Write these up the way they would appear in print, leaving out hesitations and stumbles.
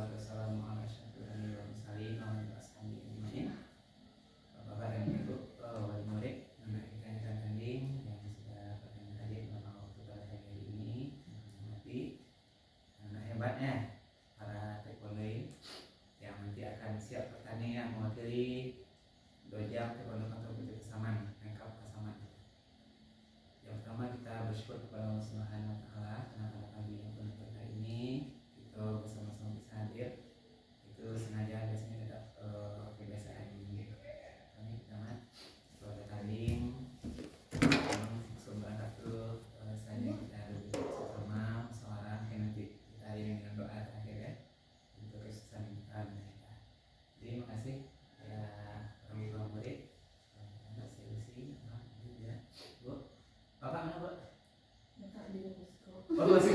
wassalatu wassalamu ala asyrofil anbiya'i wal mursalin wa ala ashabihi ajmain. Bapak dan Ibu wali murid anak kita yang tanding yang sudah berkenan hadir dalam waktu pada hari ini, nanti anak hebatnya para taekwondo yang nanti akan siap pertandingan mewakili Dojang Taekwondo Kantor Putri Pasaman, lengkap Pasaman. Yang pertama kita bersyukur kepada Allah Subhanahu wa taala karena pada pagi yang penuh berkah ini kita bersama-sama bisa hadir. Itu sengaja biasanya tetap kebiasaan ini. Kami tamat pada tanding langsung berangkat tuh saja kita bersama musyawarah nanti kita hari ini dengan doa terakhir ya untuk kesuksesan kita. Jadi makasih ya kami para murid. Masih usi, ya Bu. Bapak mana Bu? Bapak di Posko. Oh masih.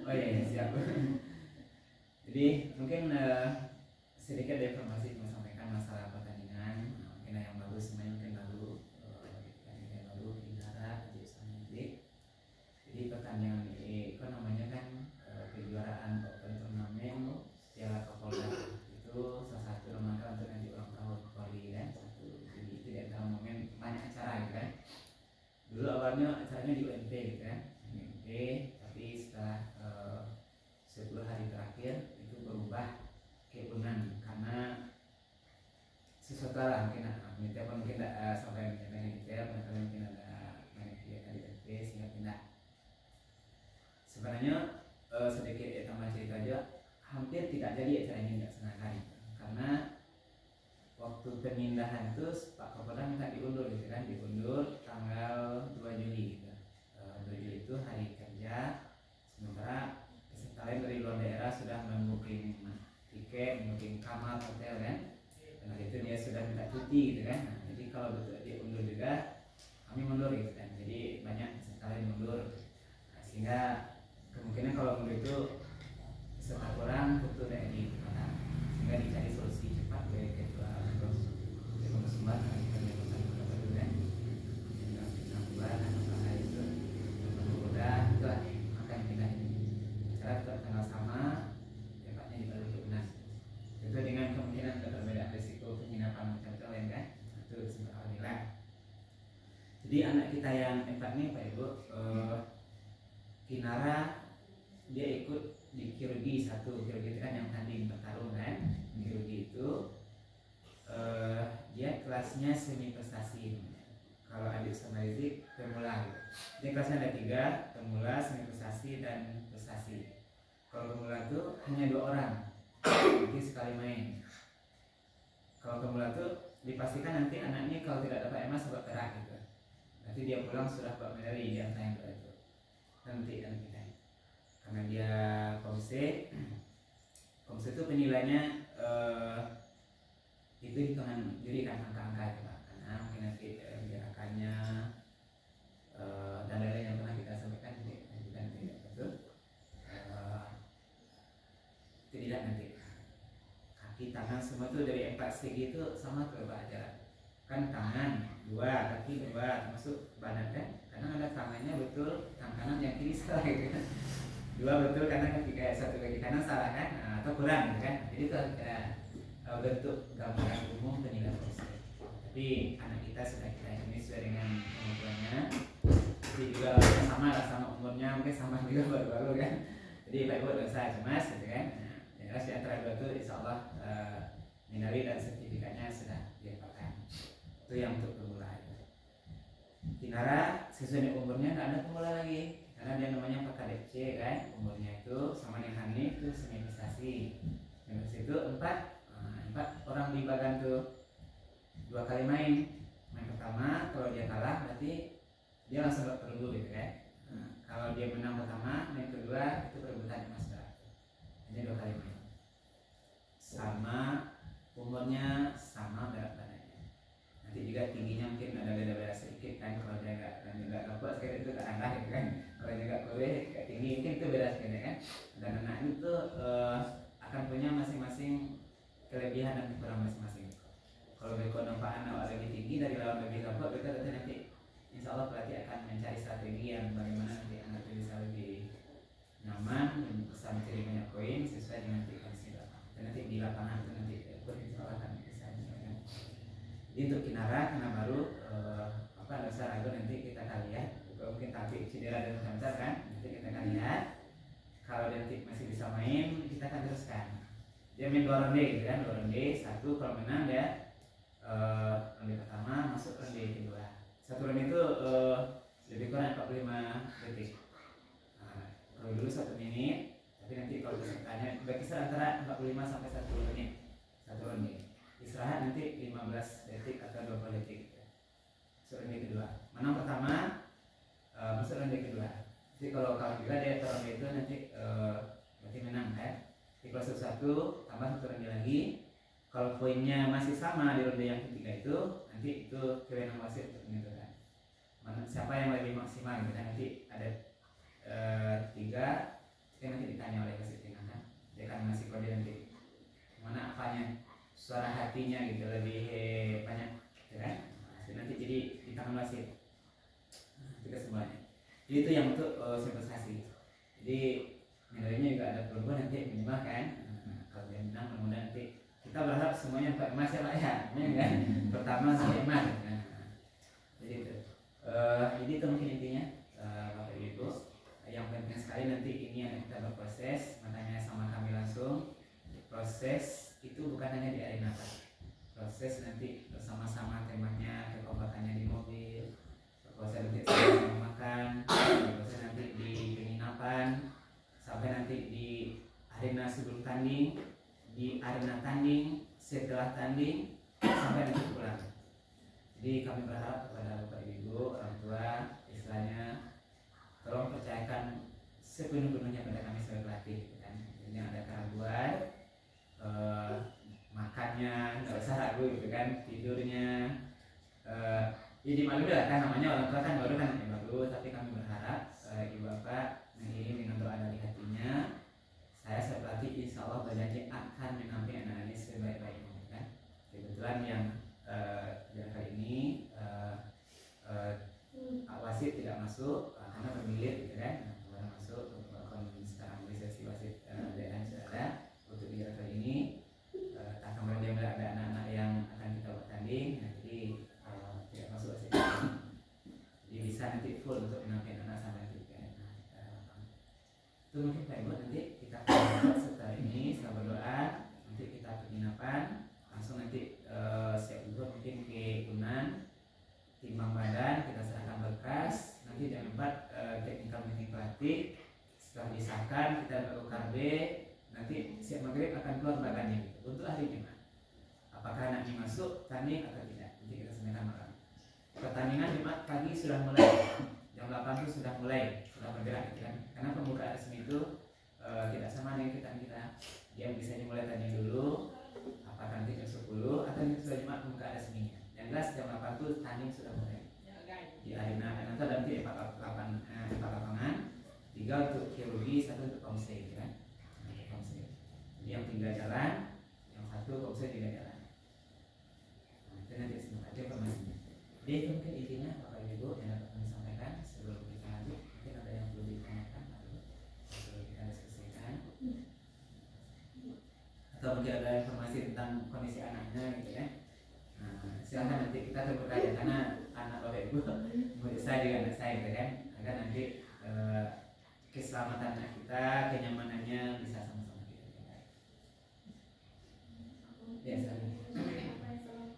Oh iya siap. Jadi mungkin sedikit informasi yang sampaikan masalah pertandingan. Mungkin yang baru semuanya mungkin lalu pertandingan lalu Kinara Jadi pertandingan ini kan namanya kan kejuaraan Open Turnamen Piala Kapolda. Itu salah satu rangka untuk nanti ulang tahun Polri kan. Jadi tidak dalam momen banyak acara gitu kan. Dulu awalnya acaranya di UNP gitu kan. UNP, tapi setelah 10 hari terakhir itu berubah kepunan karena sesuatu lah mungkin mungkin tidak sampai menjadi detail, mungkin ada banyak kegiatan di UNP sehingga pindah. Sebenarnya sedikit tambah cerita aja, hampir tidak jadi acara ini tidak sengaja karena waktu pemindahan itu Pak Kapolda minta diundur gitu kan, diundur tanggal 2 Juli gitu. 2 Juli itu hari kerja, sementara peserta lain dari luar daerah sudah membooking tiket, membooking kamar hotel kan. Karena itu dia sudah minta cuti gitu kan. Nah, jadi kalau betul diundur juga kami mundur gitu kan. Jadi banyak peserta lain mundur. Nah, sehingga kemungkinan kalau mundur itu peserta kurang tentu tidak dipotong. Sehingga dicari solusi cepat oleh ketua Sumbar tanggal sama tempatnya di Baru Jognas. Itu dengan kemungkinan berbeda risiko penginapan macam-macam lain kan. Itu alhamdulillah. Jadi anak kita yang empat nih Pak Ibu, Kinara dia ikut di kirurgi satu, kirurgi itu kan yang tanding bertarung kan. Kirurgi itu dia kelasnya semi prestasi. Kalau adik sama Rizik pemula gitu. Dia kelasnya ada 3, pemula, semi prestasi dan prestasi. Kalau pemula itu hanya 2 orang, nanti sekali main. Kalau pemula itu dipastikan nanti anaknya kalau tidak dapat emas dapat perak gitu. Nanti dia pulang sudah dapat medali di angka yang itu. Nanti karena dia komse itu penilaiannya itu hitungan juri kan angka-angka itu Pak. Karena mungkin nanti gerakannya dan lain-lain yang pernah kita sampaikan tidak betul. Tidak nanti kaki tangan semua itu dari 4 segi itu sama ke Pak aja. Kan tangan 2, kaki 2, termasuk badan kan. Karena ada tangannya betul, tangan kanan yang kiri salah gitu kan. 2 betul karena ketika 1 kaki kanan salah kan, atau kurang gitu kan. Jadi itu bentuk gambaran umum penilaian proses. Tapi anak kita sudah kita ini sesuai dengan kemampuannya. Jadi juga sama lah sama umurnya, mungkin sama juga baru-baru kan. Jadi Pak Ibu tidak usah cemas gitu kan. Jelas di antara 2 itu insya Allah medali dan sertifikatnya sudah didapatkan. Itu yang untuk pemula. Kinara sesuai dengan umurnya tidak ada pemula lagi karena dia namanya Pak KDC kan. Umurnya itu sama dengan Hanif itu semi prestasi. Yang itu 4 orang di bagan tuh 2 kali main pertama, kalau dia kalah berarti dia langsung gak perlu gitu kan. Kalau dia menang pertama, main kedua itu perebutan emas berat. Ini 2 kali main. Sama umurnya, sama berat badannya. Nanti juga tingginya mungkin ada beda-beda sedikit kan. Kalau dia nggak dapat sekali itu gak rendah gitu kan. Kalau dia nggak boleh gak tinggi mungkin itu beda sekali kan. Dan anak itu akan punya masing-masing kelebihan dan kekurangan masing-masing. Kalau beko nampak anak lebih tinggi dari lawan lebih dapat, beko nanti insya Allah pelatih akan mencari strategi yang bagaimana nanti anak bisa lebih nyaman dan bisa sampai jadi banyak poin sesuai dengan kondisi lapangan. Dan nanti di lapangan itu nanti insya akan bisa menyesuaikan. Jadi untuk Kinara karena baru nggak usah ragu, nanti kita akan lihat mungkin tapi cedera dan macam kan, nanti kita akan lihat kalau dia nanti masih bisa main kita akan teruskan. Dia main 2 ronde gitu kan, 2 ronde, 1 kalau menang dia ronde pertama masuk ronde kedua. 1 ronde itu lebih kurang 45 detik. Kalau dulu 1 menit, tapi nanti kalau pesertanya berkisar antara 45 sampai 1 menit 1 ronde. Istirahat nanti 15 detik atau 20 detik. Masuk ronde kedua. Menang pertama, masuk ronde kedua. Jadi kalau juga dia ronde itu nanti berarti menang kan. Jadi kalau 1 tambah 1 ronde lagi. Kalau poinnya masih sama di ronde yang ketiga itu, nanti itu kewenangan wasit untuk menentukan siapa yang lebih maksimal gitu kan. Nanti ada 3 nanti ditanya oleh wasit tengah kan, dia akan ngasih kode nanti mana apanya suara hatinya gitu lebih banyak gitu kan. Nanti jadi di tangan wasit itu semuanya. Jadi itu yang untuk sensasi. Jadi nilainya juga ada peluang nanti minimal kan. Kalau dia menang mudah-mudahan nanti kita berharap semuanya Pak emas ya Pak ya, kan? Pertama sampai emas kan. Jadi itu jadi itu mungkin intinya Bapak Ibu. Yang penting sekali nanti ini yang kita berproses, makanya sama kami langsung. Proses itu bukan hanya di arena Pak. Proses nanti bersama-sama temanya, kekompakannya di mobil, proses nanti sama makan, proses nanti di penginapan, sampai nanti di arena sebelum tanding, di arena tanding, setelah tanding, sampai nanti pulang. Jadi kami berharap kepada Bapak Ibu, orang tua, istilahnya tolong percayakan sepenuh-penuhnya pada kami sebagai pelatih kan. Jadi ada keraguan makannya nggak usah ragu gitu kan, tidurnya ya dimaklumi lah kan, namanya orang tua kan baru kan baru, tapi kami berharap ibu bapak mengiring dengan doa dari hatinya. Saya pelatih insya Allah berjanji akan menampilkan anak ini sebaik-baiknya kan. Kebetulan yang kali ini wasit tidak masuk karena bermilir gitu kan. Nah, masuk sekarang di sesi wasit daerah sudah ada untuk di kali ini. Kemudian dia ada anak-anak yang akan kita bertanding, nah, jadi tidak masuk wasit. Jadi bisa nanti full untuk menampilkan anak sampai tiga. Itu mungkin Pak Ibu nanti kita setelah ini setelah berdoa nanti kita penginapan langsung nanti siap juga mungkin ke Unan timbang badan, kita serahkan berkas, nanti jam 4 technical meeting pelatih, setelah disahkan kita UKB, nanti siap maghrib akan keluar badannya gitu. Untuk hari Jumat apakah nanti masuk tanding atau tidak, nanti kita sampaikan malam. Pertandingan Jumat pagi sudah mulai, jam 8 itu sudah mulai, sudah bergerak gitu kan, karena pembukaan resmi itu tidak sama dengan kita dia bisa dimulai tanding dulu, apakah nanti jam 10 atau nanti sudah Jumat pembukaan resminya. Yang jelas jam 8 itu tanding sudah mulai di arena nanti ada nanti 4 lapangan, 3 untuk kirurgi, 1 untuk komse kan. Jadi yang 3 jalan, yang 1 komse 3 jalan. Nah, itu nanti semua aja informasinya. Jadi itu mungkin intinya Bapak Ibu yang dapat kami sampaikan sebelum kita lanjut. Mungkin ada yang perlu ditanyakan sebelum kita selesaikan, atau mungkin ada informasi tentang kondisi anaknya gitu ya. Silahkan nanti kita terbuka ya, karena anak Bapak Ibu murid saya juga anak saya gitu kan, agar nanti keselamatan anak kita, kenyamanannya bisa sama-sama kita jaga. Ya, silahkan.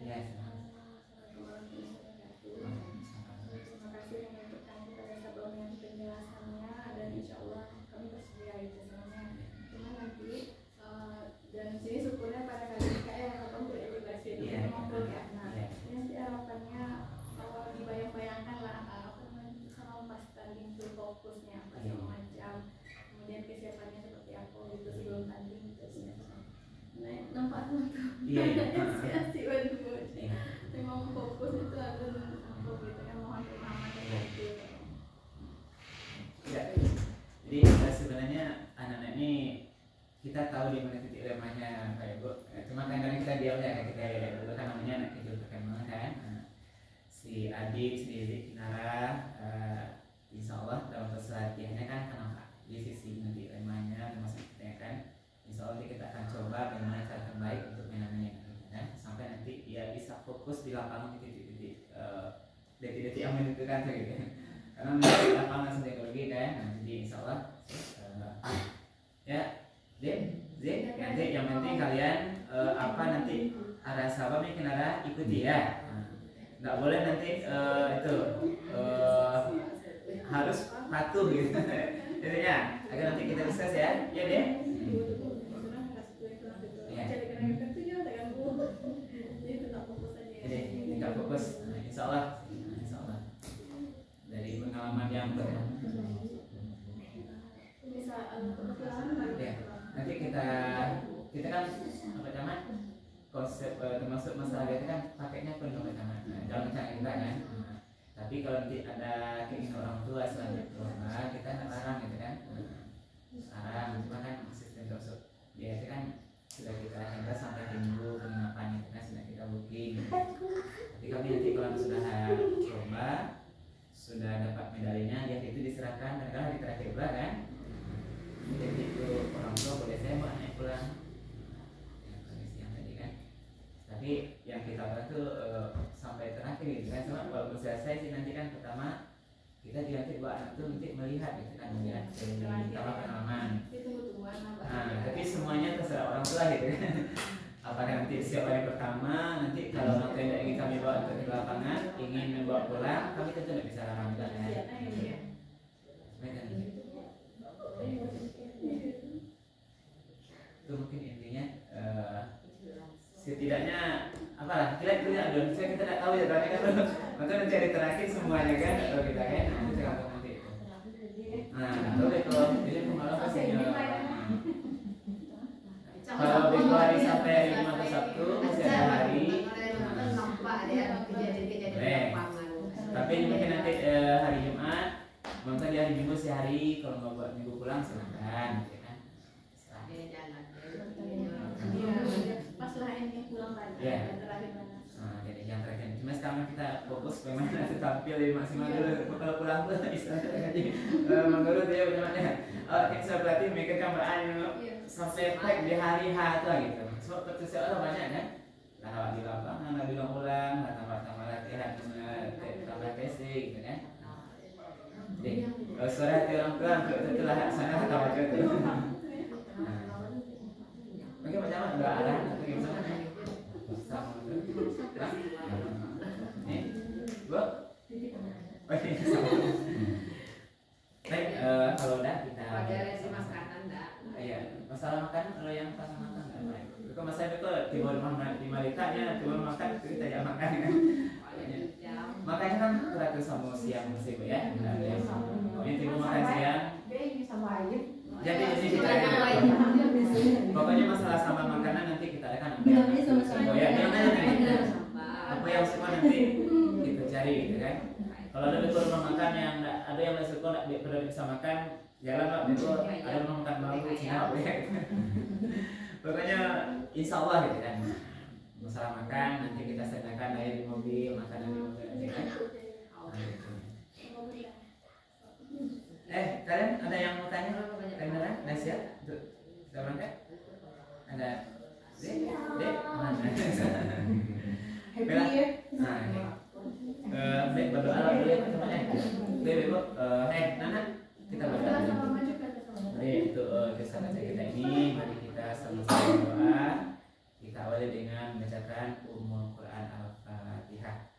Ya, silahkan. Terima kasih untuk kami pada sebelumnya penjelasannya, dan insya Allah kami bersedia itu semuanya. Cuma nanti dan sini syukurnya pada kali ini kayak abang tidak jelasin ngobrol ya. Nah, nanti harapannya dibayang-bayangkan lah kalau pas tanding itu fokusnya apa segala macam, kemudian kesiapannya seperti apa gitu sebelum tanding gitu sih. Nah, nampak tuh asik banget. Memang fokus itu akan apa gitu kan, mohon pemahaman dan itu. Ya, jadi sebenarnya anak-anak ini kita tahu di mana titik lemahnya Pak Ibu. Cuma kadang kita diam ya, kita dulu kan namanya anak kecil perkembangan kan. Si adik sendiri Kinara insya Allah dalam proses latihannya kan kenapa di sisi nanti lemahnya termasuk insya Allah kita akan coba bagaimana cara terbaik untuk menangani kan, sampai nanti dia bisa fokus di lapangan di titik-titik detik-detik yang menentukan gitu. Karena di lapangan psikologi kan, nah, jadi insya Allah ya nanti yang penting kalian apa nanti ada sahabat mungkin ada ikuti ya, nggak boleh nanti itu harus patuh gitu intinya agar nanti kita discuss ya deh. Jadi tinggal fokus, insya Allah dari pengalaman yang ya, nanti kita kan apa namanya konsep termasuk masalah itu kan pakainya penuh tangan, dalam cara kita kan. Tapi kalau nanti ada keinginan orang tua selanjutnya kita nggak larang gitu kan, larang cuma kan sistem tersebut dia itu kan sudah kita handle sampai minggu penginapan itu kan sudah kita booking. Tapi kami nanti kalau sudah coba sudah dapat medalinya dia itu diserahkan dan kalau hari terakhir pula kan, jadi itu orang tua boleh saya mau naik pulang kondisi yang tadi kan. Tapi yang kita lakukan tuh sampai terakhir gitu kan, cuma walaupun selesai sih nanti kan pertama kita dilatih dua anak tuh nanti melihat gitu kan, melihat pertama pengalaman. Tapi semuanya terserah orang tua gitu kan. Apakah nanti siap hari pertama nanti kalau orang tua yang ingin kami bawa ke lapangan ingin membawa pulang, kami tentu tidak bisa larang juga kan. Itu mungkin intinya setidaknya apalah kita tidak tahu ya tadi kan maka nanti hari terakhir semuanya kan kalau kita kan nanti kita nanti itu. Nah itu jadi pemalas pastinya kalau minggu hari sampai hari Jumat atau Sabtu masih ada hari tapi mungkin nanti hari Jumat maka di hari Minggu sehari kalau mau buat minggu pulang silakan gitu kan. Pas lah ini pulang lagi terakhir mana. Jadi yang terakhir cuma sekarang kita fokus bagaimana tampil di maksimal dulu. Kalau pulang tuh istilahnya jadi menurut dia bagaimana kita berarti memikirkan sampai tag di hari H tuh gitu. So persiapan banyak kan. Lah di lapangan ada ulang-ulang, tambah latihan, tambah testing gitu kan. Jadi suara hati orang tua itu lah sana tambah itu. Bagaimana enggak ada atau gimana? Sama nih, gua. Baik, kalau udah kita. Ada resi makanan enggak? Iya, masalah makan kalau yang pas makan enggak baik. Kalau masalah itu tiba di Malitanya tiba makan kita jangan makan kan. Makanya kan teratur sama siang sih bu ya. Ini tiba makan siang. Jadi ini kita pokoknya masalah sama makanan nanti kita akan ya apa yang suka nanti kita cari gitu kan. Kalau ada di rumah makan yang ada yang nggak suka nggak bisa makan jalan lah itu ada rumah makan baru Cina ya. Pokoknya insya Allah gitu kan. Masalah makan nanti kita sediakan dari di mobil makanan di mobil gitu kan. Kalian ada yang mau tanya? Kenalan, Nasya, sudah berangkat? Ada, Dek, mana? Bella, Dek berdoa dulu ya teman-teman. Dek, Bu, Nana, kita berdoa dulu. Mari untuk kisah baca kita ini, mari kita sama-sama berdoa. Kita awali dengan membacakan Ummul Quran Al-Fatihah.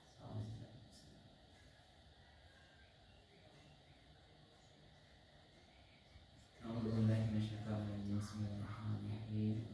Bismillahirrahmanirrahim.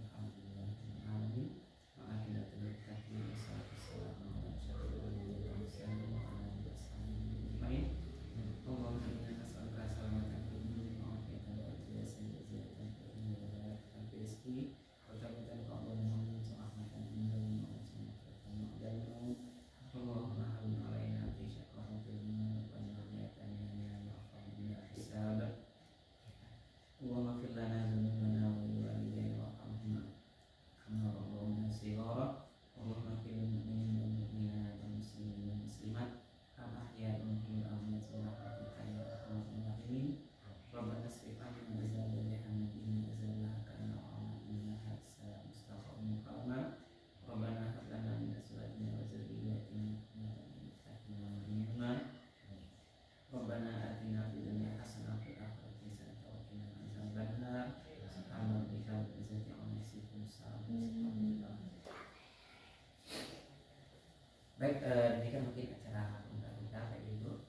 Baik, ini kan mungkin acara pembuka kita Bapak Ibu.